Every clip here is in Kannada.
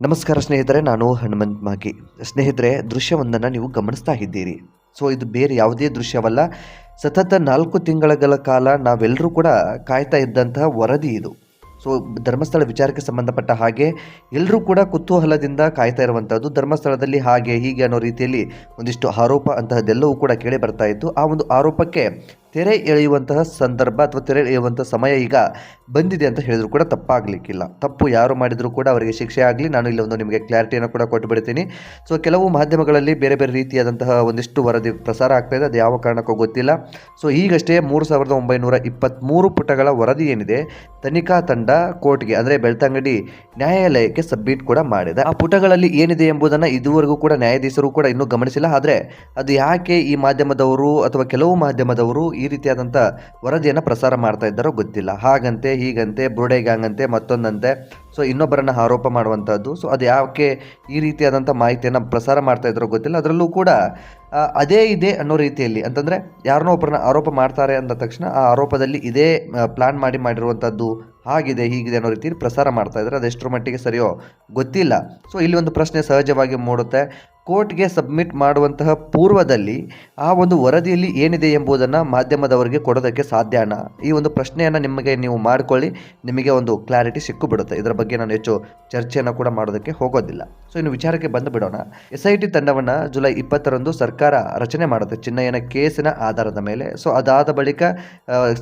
ನಮಸ್ಕಾರ ಸ್ನೇಹಿತರೆ, ನಾನು ಹನುಮಂತ್ ಮಾಗಿ. ಸ್ನೇಹಿತರೆ, ದೃಶ್ಯವೊಂದನ್ನು ನೀವು ಗಮನಿಸ್ತಾ ಇದ್ದೀರಿ. ಇದು ಬೇರೆ ಯಾವುದೇ ದೃಶ್ಯವಲ್ಲ. ಸತತ 4 ತಿಂಗಳ ಕಾಲ ನಾವೆಲ್ಲರೂ ಕೂಡ ಕಾಯ್ತಾ ಇದ್ದಂತಹ ವರದಿ ಇದು. ಧರ್ಮಸ್ಥಳ ವಿಚಾರಕ್ಕೆ ಸಂಬಂಧಪಟ್ಟ ಹಾಗೆ ಎಲ್ಲರೂ ಕೂಡ ಕುತೂಹಲದಿಂದ ಕಾಯ್ತಾ ಇರುವಂಥದ್ದು. ಧರ್ಮಸ್ಥಳದಲ್ಲಿ ಹಾಗೆ ಹೀಗೆ ಅನ್ನೋ ರೀತಿಯಲ್ಲಿ ಒಂದಿಷ್ಟು ಆರೋಪ ಅಂತಹದ್ದೆಲ್ಲವೂ ಕೂಡ ಕೇಳಿ ಬರ್ತಾ ಇತ್ತು. ಆ ಒಂದು ಆರೋಪಕ್ಕೆ ತೆರೆ ಎಳೆಯುವಂತಹ ಸಂದರ್ಭ ಅಥವಾ ತೆರೆ ಎಳೆಯುವಂಥ ಸಮಯ ಈಗ ಬಂದಿದೆ ಅಂತ ಹೇಳಿದ್ರು ಕೂಡ ತಪ್ಪಾಗಲಿಕ್ಕಿಲ್ಲ. ತಪ್ಪು ಯಾರು ಮಾಡಿದರೂ ಕೂಡ ಅವರಿಗೆ ಶಿಕ್ಷೆ ಆಗಲಿ. ನಾನು ಇಲ್ಲಿ ಒಂದು ನಿಮಗೆ ಕ್ಲಾರಿಟಿಯನ್ನು ಕೂಡ ಕೊಟ್ಟು ಬಿಡ್ತೀನಿ. ಕೆಲವು ಮಾಧ್ಯಮಗಳಲ್ಲಿ ಬೇರೆ ಬೇರೆ ರೀತಿಯಾದಂತಹ ಒಂದಿಷ್ಟು ವರದಿ ಪ್ರಸಾರ ಆಗ್ತಾ ಇದೆ. ಅದು ಯಾವ ಕಾರಣಕ್ಕೂ ಗೊತ್ತಿಲ್ಲ. ಈಗಷ್ಟೇ 3923 ಪುಟಗಳ ವರದಿ ಏನಿದೆ, ತನಿಖಾ ತಂಡ ಕೋರ್ಟ್ಗೆ ಅಂದರೆ ಬೆಳ್ತಂಗಡಿ ನ್ಯಾಯಾಲಯಕ್ಕೆ ಸಬ್ಮಿಟ್ ಕೂಡ ಮಾಡಿದೆ. ಆ ಪುಟಗಳಲ್ಲಿ ಏನಿದೆ ಎಂಬುದನ್ನು ಇದುವರೆಗೂ ಕೂಡ ನ್ಯಾಯಾಧೀಶರು ಕೂಡ ಇನ್ನೂ ಗಮನಿಸಿಲ್ಲ. ಆದರೆ ಅದು ಯಾಕೆ ಈ ಮಾಧ್ಯಮದವರು ಅಥವಾ ಕೆಲವು ಮಾಧ್ಯಮದವರು ಈ ರೀತಿಯಾದಂಥ ವರದಿಯನ್ನು ಪ್ರಸಾರ ಮಾಡ್ತಾ ಇದ್ದಾರೋ ಗೊತ್ತಿಲ್ಲ. ಹಾಗಂತೆ ಹೀಗಂತೆ ಬುರುಡೆ ಗ್ಯಾಂಗ್ ಅಂತೆ ಮತ್ತೊಂದಂತೆ ಇನ್ನೊಬ್ಬರನ್ನು ಆರೋಪ ಮಾಡುವಂಥದ್ದು. ಅದು ಯಾಕೆ ಈ ರೀತಿಯಾದಂಥ ಮಾಹಿತಿಯನ್ನು ಪ್ರಸಾರ ಮಾಡ್ತಾ ಇದ್ದಾರೋ ಗೊತ್ತಿಲ್ಲ. ಅದರಲ್ಲೂ ಕೂಡ ಅದೇ ಇದೆ ಅನ್ನೋ ರೀತಿಯಲ್ಲಿ, ಅಂತಂದರೆ ಯಾರನ್ನೋ ಒಬ್ಬರನ್ನ ಆರೋಪ ಮಾಡ್ತಾರೆ ಅಂದ ತಕ್ಷಣ ಆ ಆರೋಪದಲ್ಲಿ ಇದೇ ಪ್ಲಾನ್ ಮಾಡಿರುವಂಥದ್ದು ಹಾಗಿದೆ ಹೀಗಿದೆ ಅನ್ನೋ ರೀತಿಯಲ್ಲಿ ಪ್ರಸಾರ ಮಾಡ್ತಾ ಇದ್ದಾರೆ. ಅದೆಷ್ಟರ ಮಟ್ಟಿಗೆ ಸರಿಯೋ ಗೊತ್ತಿಲ್ಲ. ಇಲ್ಲಿ ಒಂದು ಪ್ರಶ್ನೆ ಸಹಜವಾಗಿ ಮೂಡುತ್ತೆ. ಕೋರ್ಟ್ಗೆ ಸಬ್ಮಿಟ್ ಮಾಡುವಂತಹ ಪೂರ್ವದಲ್ಲಿ ಆ ಒಂದು ವರದಿಯಲ್ಲಿ ಏನಿದೆ ಎಂಬುದನ್ನು ಮಾಧ್ಯಮದವರಿಗೆ ಕೊಡೋದಕ್ಕೆ ಸಾಧ್ಯನಾ? ಈ ಒಂದು ಪ್ರಶ್ನೆಯನ್ನು ನೀವು ಮಾಡಿಕೊಳ್ಳಿ, ನಿಮಗೆ ಒಂದು ಕ್ಲಾರಿಟಿ ಸಿಕ್ಕಿಬಿಡುತ್ತೆ. ಇದರ ಬಗ್ಗೆ ನಾನು ಹೆಚ್ಚು ಚರ್ಚೆಯನ್ನು ಕೂಡ ಮಾಡೋದಕ್ಕೆ ಹೋಗೋದಿಲ್ಲ. ಇನ್ನು ವಿಚಾರಕ್ಕೆ ಬಂದು ಬಿಡೋಣ. SIT ತಂಡವನ್ನು ಜುಲೈ 20ರಂದು ಸರ್ಕಾರ ರಚನೆ ಮಾಡುತ್ತೆ ಚಿನ್ನಯ್ಯನ ಕೇಸಿನ ಆಧಾರದ ಮೇಲೆ. ಅದಾದ ಬಳಿಕ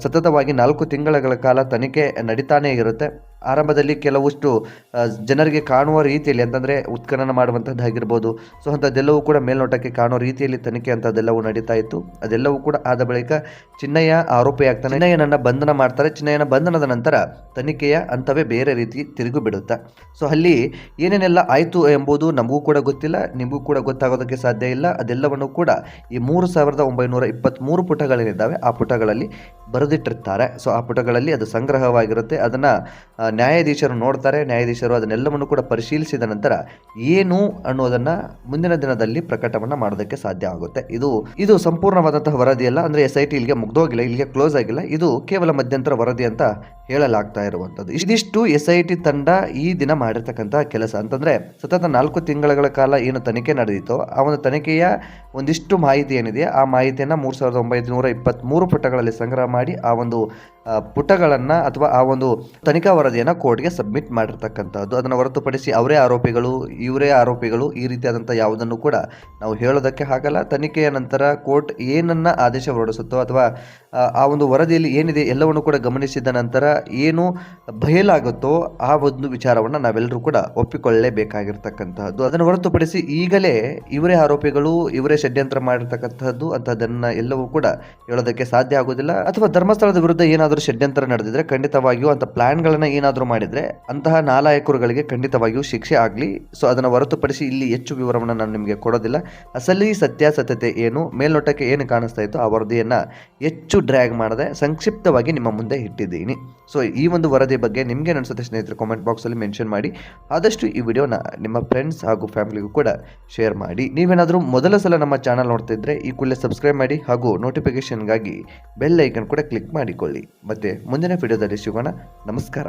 ಸತತವಾಗಿ 4 ತಿಂಗಳ ಕಾಲ ತನಿಖೆ ನಡೀತಾನೇ ಇರುತ್ತೆ. ಆರಂಭದಲ್ಲಿ ಕೆಲವಷ್ಟು ಜನರಿಗೆ ಕಾಣುವ ರೀತಿಯಲ್ಲಿ, ಅಂತಂದರೆ ಉತ್ಖನನ ಮಾಡುವಂಥದ್ದಾಗಿರ್ಬೋದು, ಅಂಥದ್ದೆಲ್ಲವೂ ಕೂಡ ಮೇಲ್ನೋಟಕ್ಕೆ ಕಾಣುವ ರೀತಿಯಲ್ಲಿ ತನಿಖೆ ಅಂಥದ್ದೆಲ್ಲವೂ ನಡೀತಾ ಇತ್ತು. ಅದೆಲ್ಲವೂ ಕೂಡ ಆದ ಬಳಿಕ ಚಿನ್ನಯ್ಯ ಆರೋಪಿಯಾಗ್ತಾನೆ. ಚಿನ್ನಯ್ಯನನ್ನು ಬಂಧನ ಮಾಡ್ತಾರೆ. ಚಿನ್ನಯ್ಯನ ಬಂಧನದ ನಂತರ ತನಿಖೆಯ ಹಂತವೇ ಬೇರೆ ರೀತಿ ತಿರುಗಿ ಬಿಡುತ್ತೆ. ಅಲ್ಲಿ ಏನೇನೆಲ್ಲ ಆಯಿತು ಎಂಬುದು ನಮಗೂ ಕೂಡ ಗೊತ್ತಿಲ್ಲ, ನಿಮಗೂ ಕೂಡ ಗೊತ್ತಾಗೋದಕ್ಕೆ ಸಾಧ್ಯ ಇಲ್ಲ. ಅದೆಲ್ಲವನ್ನು ಕೂಡ ಈ 3923 ಪುಟಗಳೇನಿದ್ದಾವೆ ಆ ಪುಟಗಳಲ್ಲಿ ಬರೆದಿಟ್ಟಿರ್ತಾರೆ. ಆ ಪುಟಗಳಲ್ಲಿ ಅದು ಸಂಗ್ರಹವಾಗಿರುತ್ತೆ. ಅದನ್ನು ನ್ಯಾಯಾಧೀಶರು ನೋಡ್ತಾರೆ. ನ್ಯಾಯಾಧೀಶರು ಅದನ್ನೆಲ್ಲವನ್ನು ಕೂಡ ಪರಿಶೀಲಿಸಿದ ನಂತರ ಏನು ಅನ್ನೋದನ್ನು ಮುಂದಿನ ದಿನದಲ್ಲಿ ಪ್ರಕಟವನ್ನು ಮಾಡೋದಕ್ಕೆ ಸಾಧ್ಯ ಆಗುತ್ತೆ. ಇದು ಸಂಪೂರ್ಣವಾದಂತಹ ವರದಿಯಲ್ಲ. ಅಂದರೆ SIT ಇಲ್ಲಿಗೆ ಮುಗ್ದೋಗಿಲ್ಲ, ಇಲ್ಲಿಗೆ ಕ್ಲೋಸ್ ಆಗಿಲ್ಲ. ಇದು ಕೇವಲ ಮಧ್ಯಂತರ ವರದಿ ಅಂತ ಹೇಳಲಾಗ್ತಾ ಇರುವಂಥದ್ದು. ಇದಿಷ್ಟು SIT ತಂಡ ಈ ದಿನ ಮಾಡಿರ್ತಕ್ಕಂಥ ಕೆಲಸ. ಅಂತಂದರೆ ಸತತ 4 ತಿಂಗಳ ಕಾಲ ಏನು ತನಿಖೆ ನಡೆದಿತ್ತೋ ಆ ಒಂದು ತನಿಖೆಯ ಒಂದಿಷ್ಟು ಮಾಹಿತಿ ಏನಿದೆ ಆ ಮಾಹಿತಿಯನ್ನು 3923 ಪುಟಗಳಲ್ಲಿ ಸಂಗ್ರಹ ಮಾಡಿ ಆ ಒಂದು ಪುಟಗಳನ್ನು ಅಥವಾ ಆ ಒಂದು ತನಿಖಾ ವರದಿಯನ್ನು ಕೋರ್ಟ್ಗೆ ಸಬ್ಮಿಟ್ ಮಾಡಿರ್ತಕ್ಕಂಥದ್ದು. ಅದನ್ನು ಹೊರತುಪಡಿಸಿ ಅವರೇ ಆರೋಪಿಗಳು ಇವರೇ ಆರೋಪಿಗಳು ಈ ರೀತಿಯಾದಂಥ ಯಾವುದನ್ನು ಕೂಡ ನಾವು ಹೇಳೋದಕ್ಕೆ ಆಗಲ್ಲ. ತನಿಖೆಯ ನಂತರ ಕೋರ್ಟ್ ಏನನ್ನ ಆದೇಶ ಹೊರಡಿಸುತ್ತೋ ಅಥವಾ ಆ ಒಂದು ವರದಿಯಲ್ಲಿ ಏನಿದೆ ಎಲ್ಲವನ್ನು ಕೂಡ ಗಮನಿಸಿದ ನಂತರ ಏನು ಬಯಲಾಗುತ್ತೋ ಆ ಒಂದು ವಿಚಾರವನ್ನು ನಾವೆಲ್ಲರೂ ಕೂಡ ಒಪ್ಪಿಕೊಳ್ಳಲೇಬೇಕಾಗಿರ್ತಕ್ಕಂತಹದ್ದು. ಅದನ್ನು ಹೊರತುಪಡಿಸಿ ಈಗಲೇ ಇವರೇ ಆರೋಪಿಗಳು ಇವರೇ ಷಡ್ಯಂತ್ರ ಮಾಡಿರ್ತಕ್ಕಂಥದ್ದು ಅಂತದನ್ನು ಎಲ್ಲವೂ ಕೂಡ ಹೇಳೋದಕ್ಕೆ ಸಾಧ್ಯ ಆಗೋದಿಲ್ಲ. ಅಥವಾ ಧರ್ಮಸ್ಥಳದ ವಿರುದ್ಧ ಏನಾದರೂ ಷಡ್ಯಂತ್ರ ನಡೆದಿದ್ರೆ ಖಂಡಿತವಾಗಿಯೂ ಅಂತ ಪ್ಲಾನ್ಗಳನ್ನು ಏನಾದರೂ ಮಾಡಿದರೆ ಅಂತಹ ನಾಲಾಯಕರುಗಳಿಗೆ ಖಂಡಿತವಾಗಿಯೂ ಶಿಕ್ಷೆ ಆಗಲಿ. ಅದನ್ನು ಹೊರತುಪಡಿಸಿ ಇಲ್ಲಿ ಹೆಚ್ಚು ವಿವರವನ್ನು ನಾನು ನಿಮಗೆ ಕೊಡೋದಿಲ್ಲ. ಅಸಲಿ ಸತ್ಯಾಸತ್ಯತೆ ಏನು, ಮೇಲ್ನೋಟಕ್ಕೆ ಏನು ಕಾಣಿಸ್ತಾ ಇತ್ತು ಆ ವರದಿಯನ್ನು ಹೆಚ್ಚು ಡ್ರ್ಯಾಗ್ ಮಾಡದೆ ಸಂಕ್ಷಿಪ್ತವಾಗಿ ನಿಮ್ಮ ಮುಂದೆ ಇಟ್ಟಿದ್ದೀನಿ. ಈ ಒಂದು ವರದಿ ಬಗ್ಗೆ ನಿಮಗೆ ಅನಿಸುತ್ತೆ ಸ್ನೇಹಿತರೆ, ಕಾಮೆಂಟ್ ಬಾಕ್ಸಲ್ಲಿ ಮೆನ್ಷನ್ ಮಾಡಿ. ಆದಷ್ಟು ಈ ವಿಡಿಯೋನ ನಿಮ್ಮ ಫ್ರೆಂಡ್ಸ್ ಹಾಗೂ ಫ್ಯಾಮಿಲಿಗೂ ಕೂಡ ಶೇರ್ ಮಾಡಿ. ನೀವೇನಾದರೂ ಮೊದಲ ಸಲ ನಮ್ಮ ಚಾನಲ್ ನೋಡ್ತಿದ್ರೆ ಈ ಕೂಡಲೇ ಸಬ್ಸ್ಕ್ರೈಬ್ ಮಾಡಿ ಹಾಗೂ ನೋಟಿಫಿಕೇಷನ್ಗಾಗಿ ಬೆಲ್ ಐಕನ್ ಕೂಡ ಕ್ಲಿಕ್ ಮಾಡಿಕೊಳ್ಳಿ. ಮತ್ತೆ ಮುಂದಿನ ವಿಡಿಯೋದಲ್ಲಿ ಸಿಗೋಣ. ನಮಸ್ಕಾರ.